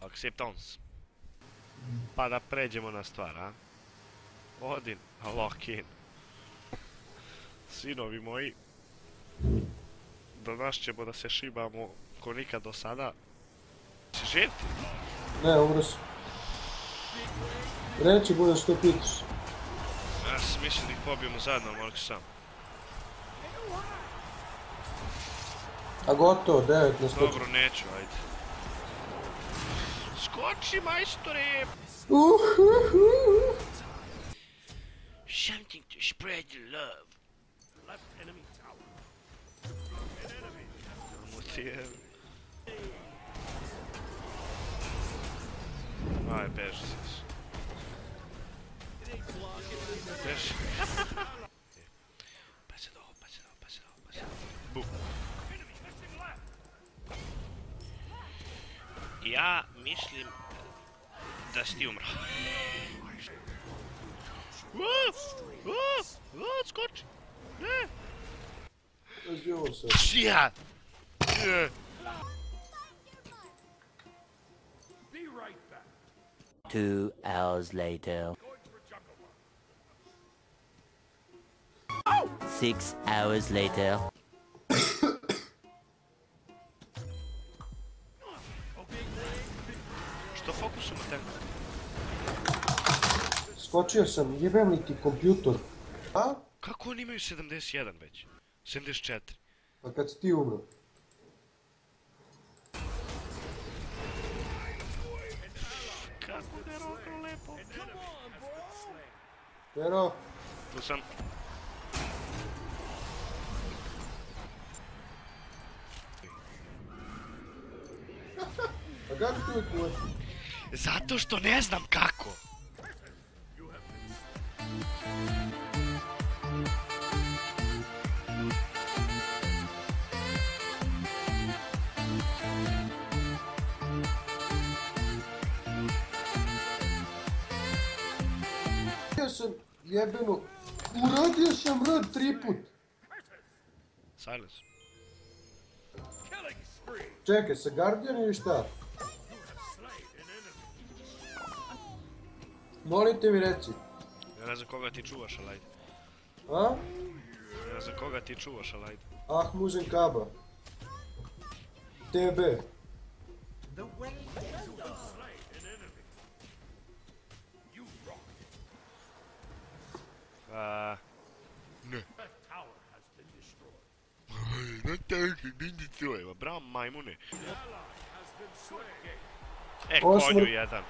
Acceptance. Pa da pređemo na stvar, a? Odin, lock in. Sinovi moji, danas ćemo da se šibamo ko nikad do sada. Si živ ti? Ne, umro sam. Reći bude što pitaš. Ja sam mislim da ih pobijemo zajedno, ali moram sam. A gotovo, 9 na 100. Dobro, neću, ajde. Skoči, majstore! Something to spread the love. Left enemy tower. An enemy. Aj, beži se. Beži. Pa se doho. Bum. Ja mislim da si ti umro. Skoči! Ne! Razdijevo se. Ja! 2 hours later. 6 hours later. Što fokusom na tebe? Skočio sam, jebem li ti kompjutor? A? Kako oni imaju 71 već? 74. Pa kad si ti umro? Kako da je rokro lepo? Pero? Tu sam. A kako ti uvijek uvijek? Zato što ne znam kako. Jebeno, uradio sam rad 3 put. Silence. Čekaj, sa Guardian ili šta? Molim te mi reci. Ja ne znam koga ti čuvaš, ali ajde. A? Ja ne znam koga ti čuvaš, ali ajde. Ah, Muzen Kaba. TB. Ne. Na teži, bindi trojeva, bravo majmune. E, konju jedan.